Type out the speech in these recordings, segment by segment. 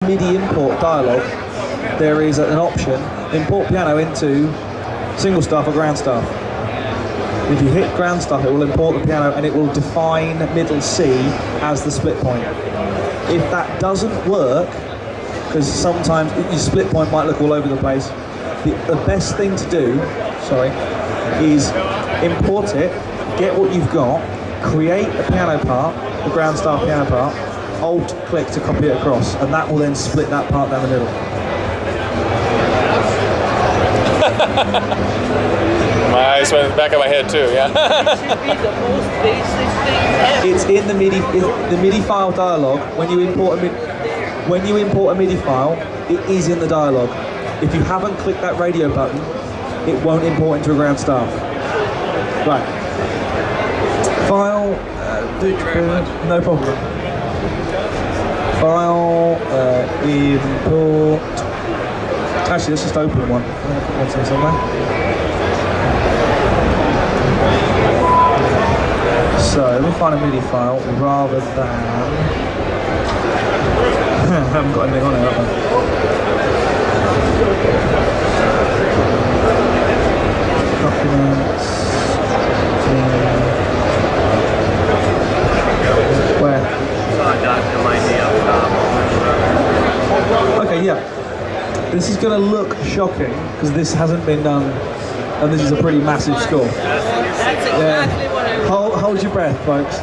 MIDI import dialog, there is an option, import piano into single staff or ground staff. If you hit ground staff, it will import the piano and it will define middle C as the split point. If that doesn't work, because sometimes your split point might look all over the place, the best thing to do, is import it, get what you've got, create a piano part, the ground staff piano part, Alt-click to copy it across, and that will then split that part down the middle. My eyes went back of my head too, yeah. It should be the most basic thing ever. It's in the MIDI file dialog. When you import a MIDI file, it is in the dialog. If you haven't clicked that radio button, it won't import into a ground staff. Right. File. No problem. File. Import. Actually, let's just open one. I'm going to put one somewhere. So let me find a MIDI file rather than. I haven't got anything on it, have I? Documents. Where? Okay, yeah. This is going to look shocking because this hasn't been done, and this is a pretty massive score. That's exactly what I want. Hold your breath, folks.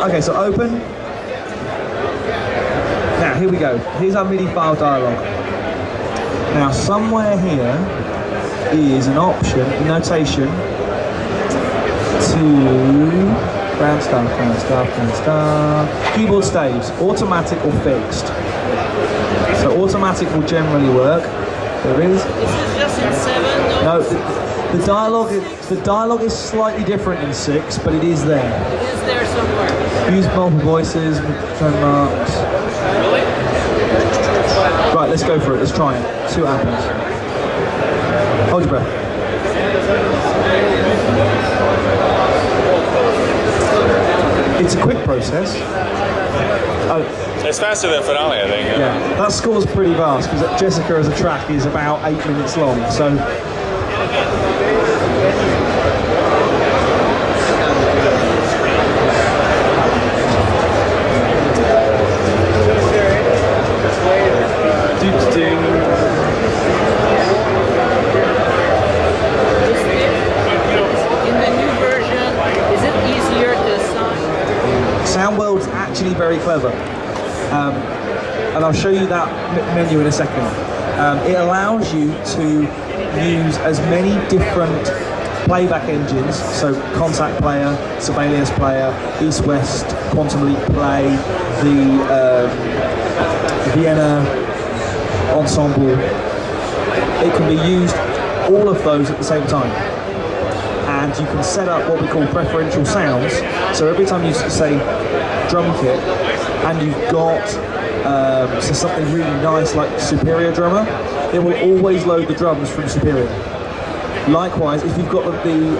Okay, so open. Now, here we go. Here's our MIDI file dialog. Now, somewhere here is an option, a notation to ground staff, keyboard staves, automatic or fixed. So automatic will generally work. There is. Is this just in 7? No, the dialogue is slightly different in 6, but it is there. It is there somewhere. Use multiple voices, tone marks. Really? Right, let's go for it. Let's try it. See what happens. Hold your breath. It's a quick process. Oh. It's faster than Finale, I think. Yeah, that score's pretty vast because Jessica as a track is about 8 minutes long. So. In the new version, is it easier to assign? Soundworld's actually very clever. And I'll show you that menu in a second. It allows you to use as many different playback engines, so Contact Player, Sibelius Player, East West, Quantum Leap Play, the Vienna Ensemble. It can be used, all of those at the same time. And you can set up what we call preferential sounds. So every time you say drum kit, and you've got so something really nice like Superior Drummer, it will always load the drums from Superior. Likewise, if you've got the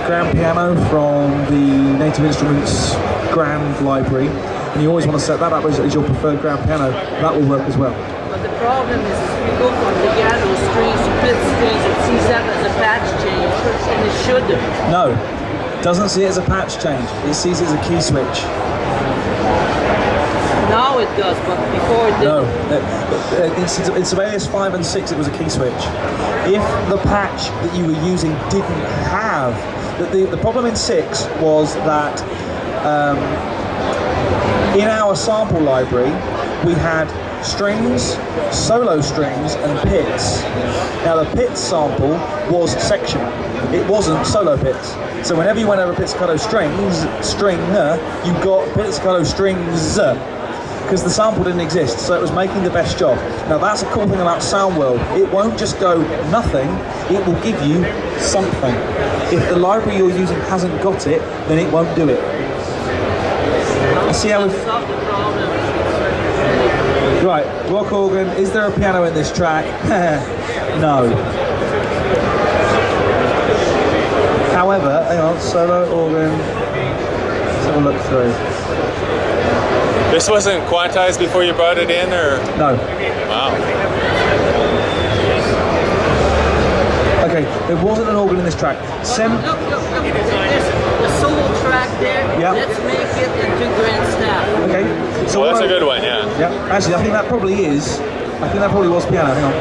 grand piano from the Native Instruments Grand Library, and you always want to set that up as your preferred grand piano, that will work as well. But the problem is if we go from piano strings, split strings, it sees that as a patch change, and it shouldn't. No, doesn't see it as a patch change. It sees it as a key switch. Now it does, but before it didn't. No, in Sibelius 5 and 6 it was a key switch. If the patch that you were using didn't have, the problem in 6 was that in our sample library we had strings, solo strings and pits. Now the pits sample was sectional, it wasn't solo pits. So whenever you went over pizzicato strings, you got pizzicato strings, because the sample didn't exist, so it was making the best job. Now that's a cool thing about Soundworld. It won't just go nothing, it will give you something. If the library you're using hasn't got it, then it won't do it. See how we Solve the problem. Right, rock organ, is there a piano in this track? No. However, hang on, solo organ, let's have a look through. This wasn't quantized before you brought it in, or? No. Wow. Okay, there wasn't an organ in this track. Look, there's the solo track there. Yeah. Let's make it into grand staff. Okay. So Well, that's what a good one, yeah. Yeah. Actually, I think that probably is. I think that probably was piano. Hang on.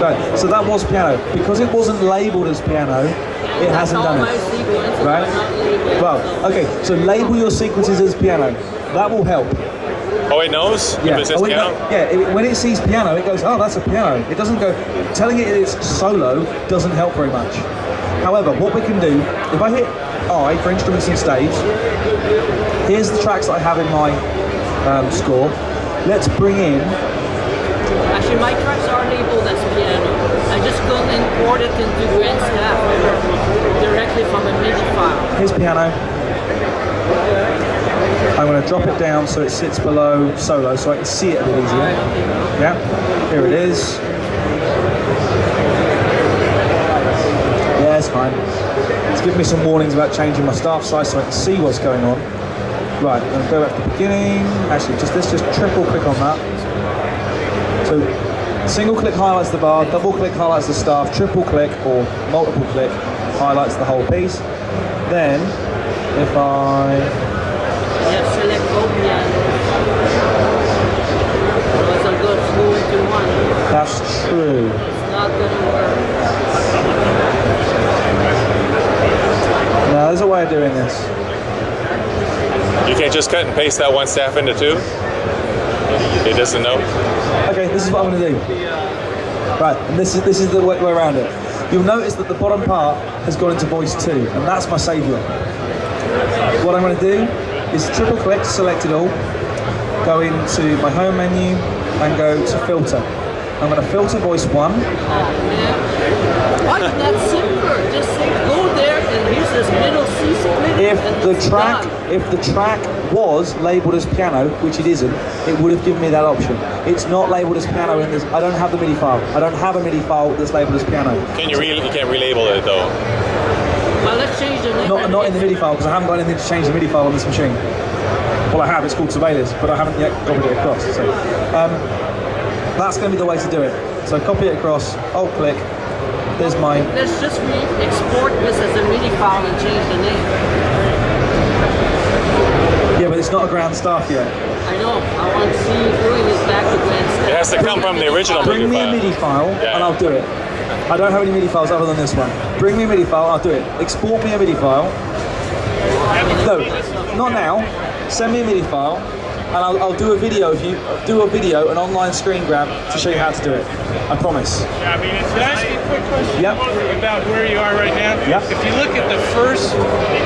Right. So that was piano because it wasn't labelled as piano. It hasn't done it. Right. Well. Okay. So label your sequences as piano. That will help. Oh, it knows? Yeah. If it says Oh, piano? when it sees piano, it goes, oh, that's a piano. It doesn't go, telling it it's solo doesn't help very much. However, what we can do, if I hit I for instruments and stage, here's the tracks that I have in my score. Let's bring in... Actually, my tracks are labeled as piano. I just go and import it into grand staff directly from a MIDI file. Here's piano. I'm going to drop it down so it sits below solo so I can see it a bit easier. Yeah, here it is. Yeah, it's fine. It's giving me some warnings about changing my staff size so I can see what's going on. Right, I'm going to go back to the beginning. Actually, let's just triple click on that. So, single click highlights the bar, double click highlights the staff, triple click or multiple click highlights the whole piece. Then, if I... Yeah, select both pianos. Otherwise I'll go two into one. That's true. It's not gonna work. No, there's a way of doing this. You can't just cut and paste that one staff into two? It doesn't know? Okay, this is what I'm going to do. Right, and this is the way around it. You'll notice that the bottom part has gone into voice 2, and that's my saviour. What I'm going to do is triple click, select it all, go into my home menu, and go to filter. I'm going to filter voice 1. Oh man. Why is that simpler? Just say go there and here's this middle C split. If the track was labelled as piano, which it isn't, it would have given me that option. It's not labelled as piano in this. I don't have the MIDI file. I don't have a MIDI file that's labelled as piano. You can't relabel it though. Well, let's change the name. Not in the MIDI file because I haven't got anything to change the MIDI file on this machine. Well, I have. It's called Sibelius, but I haven't yet copied it across. So that's going to be the way to do it. So copy it across. Alt click. There's my. Let's just export this as a MIDI file and change the name. Yeah, but it's not a ground staff yet. I know. I want to see you doing this back to grand staff. It has to come from the original Bring me a MIDI file Yeah. and I'll do it. I don't have any MIDI files other than this one. Bring me a MIDI file, I'll do it. Export me a MIDI file. No, not now. Send me a MIDI file, and I'll do a video of you. Do a video, an online screen grab to show you how to do it. I promise. Yeah, I mean, can I ask you a quick question Yep. about where you are right now? Yep. If you look at the first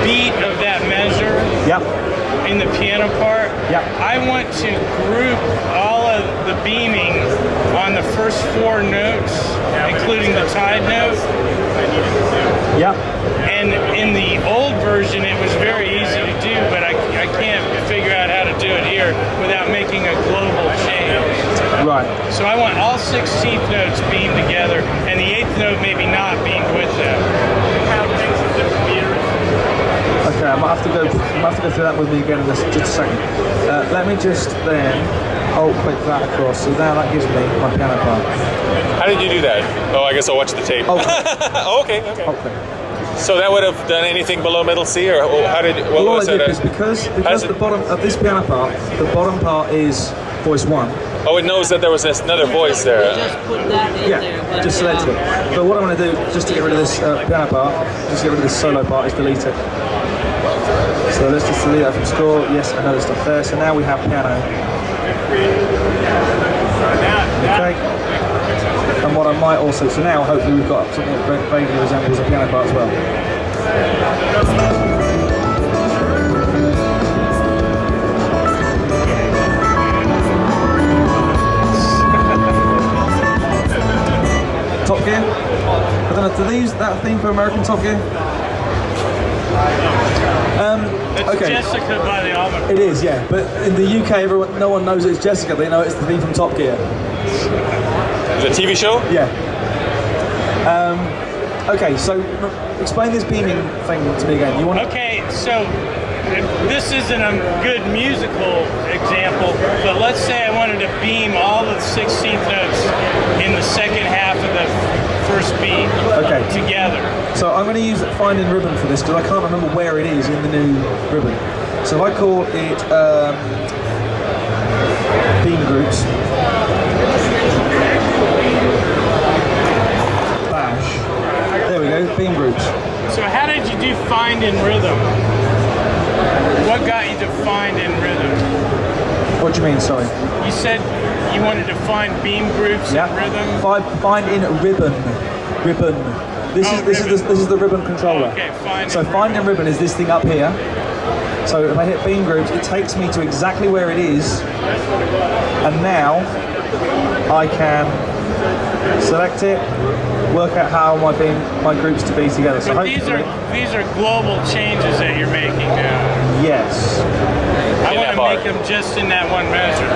beat of that measure Yep. in the piano part, Yep. I want to group all of the beaming on the first 4 notes, including the tied note. Yep. And in the old version, it was very easy to do, but I can't figure out how to do it here without making a global change. Right. So I want all 16th notes beamed together, and the 8th note maybe not beamed with them. Okay, I might have to go through that with me again in just a second. Let me just then alt click that across. So now that gives me my piano part. How did you do that? Oh, I guess I'll watch the tape. Oh. Oh, okay. Alt click. So that would have done anything below middle C, or how did? What Well, all I was did that? is because it- the bottom of this piano part, the bottom part is voice 1. Oh, it knows that there was another voice there. Just put that in there. Yeah, But, just select it. But what I'm going to do, just to get rid of this piano part, just to get rid of this solo part, is delete it. So let's just delete that from score. Yes, I know the stuff there. So now we have piano. Okay. And what I might also, so now hopefully we've got something that vaguely resembles a piano part as well. Top Gear? I don't know, do they use that theme for American Top Gear? It's Okay. Jessica by the Almond. It is, yeah. But in the UK, no one knows it's Jessica. They know it's the theme from Top Gear. Is it a TV show? Yeah. Okay, so explain this beaming thing to me again. You want? Okay, so this isn't a good musical example, but let's say I wanted to beam all the 16th notes in the second half of the first beat together. So I'm going to use finding ribbon for this because I can't remember where it is in the new ribbon. So if I call it beam groups, bash, there we go, beam groups. So how did you do find in rhythm? What got you to find in rhythm? What do you mean, sorry? You said you wanted to find beam groups in rhythm? Find in ribbon. Ribbon. This is the ribbon controller. Okay, find in ribbon is this thing up here. So if I hit beam groups, it takes me to exactly where it is. And now I can select it, work out how my groups to be together. So but these are global changes that you're making now. Yes. I want to make them just in that one measure.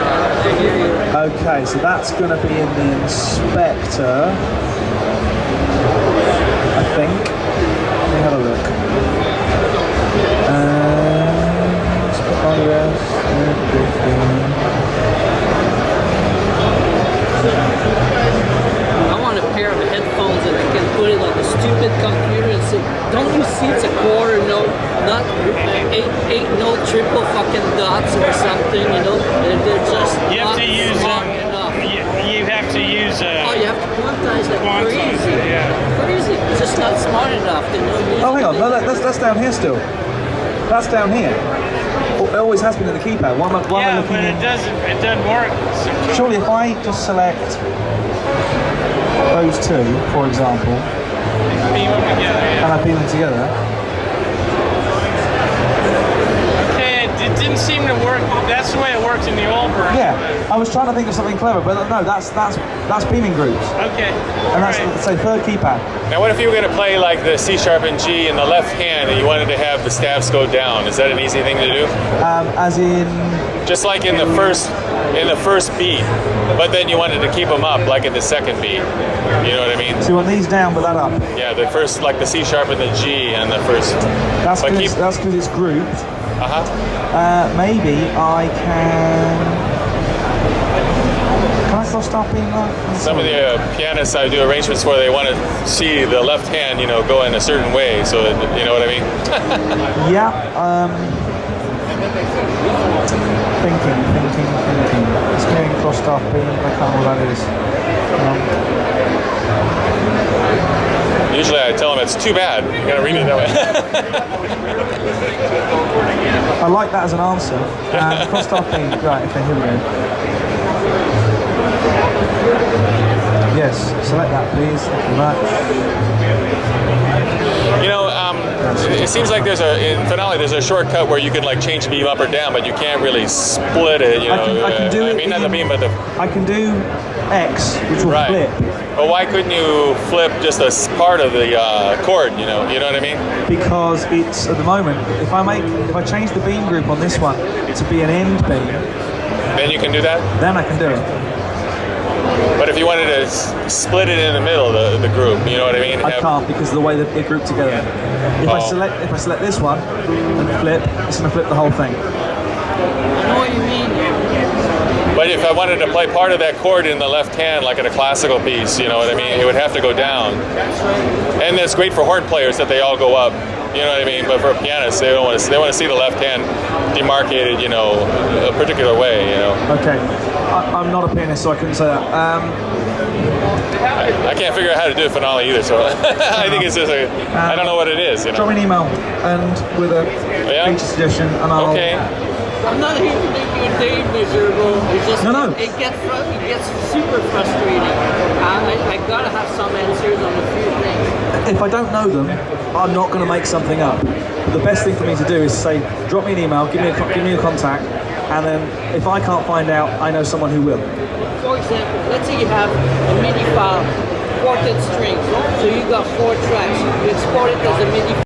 Okay, so that's going to be in the inspector, I think. Let me have a look. I want a pair of headphones and I can put it on the stupid computer and say, don't you see it's a quarter note, not eight note triple fucking dots or something, you know? They're just you have not to use smart enough. You have to use oh, you have to quantize that crazy. Crazy. It's just not smart enough. Oh, hang on. No, that's down here still. That's down here. It always has been in the keypad. One but it doesn't work. Surely if I just select those two, for example, Beam them together, and I beam them together. Okay, it didn't seem to work. That's the way it worked in the old version. Yeah, I was trying to think of something clever, but no, that's beaming groups. Okay. And that's say third keypad. Now, what if you were going to play like the C sharp and G in the left hand, and you wanted to have the staffs go down? Is that an easy thing to do? As in, just like in the first beat, but then you wanted to keep them up, like in the second beat. You know what I mean? so you want these down, but that up. Yeah, the first, like the C sharp and the G, and the first. That's because it's grouped. Maybe I can. Can I still stop being like? Some of the pianists I do arrangements for, they want to see the left hand, go in a certain way. So you know what I mean? Yeah. Thinking. It's getting crossed up. I can't know what that is. Usually I tell them it's too bad. You gotta read it that way. I like that as an answer. Crossed up being right. Okay, here we go. Yes, select that, please. Thank you very much. It seems like in Finale there's a shortcut where you can like change the beam up or down, but you can't really split it. I can do it. I mean, not the beam, but I can do X, which will flip. But why couldn't you flip just a part of the chord? You know what I mean? Because it's at the moment. If I change the beam group on this one to be an end beam, then you can do that. Then I can do it. But if you wanted to split it in the middle, the group, you know what I mean? I can't because of the way that they group together. If I select this one and flip, it's going to flip the whole thing. I know what you mean. But if I wanted to play part of that chord in the left hand, like in a classical piece, you know what I mean? It would have to go down. That's right. And it's great for horn players that they all go up. You know what I mean? But for pianists, they want to see the left hand demarcated, a particular way. Okay. I'm not a pianist, so I couldn't say that. I can't figure out how to do a finale either, so I think it's just I don't know what it is. Drop me an email and with a feature suggestion, and I'll. Okay. I'm not here to make your day miserable. It's just it gets super frustrating. I gotta have some answers on a few things. If I don't know them, I'm not going to make something up. The best thing for me to do is say, drop me an email, give me a contact, and then if I can't find out, I know someone who will. For example, let's say you have a MIDI file, quartet strings. So you got 4 tracks. You export it as a MIDI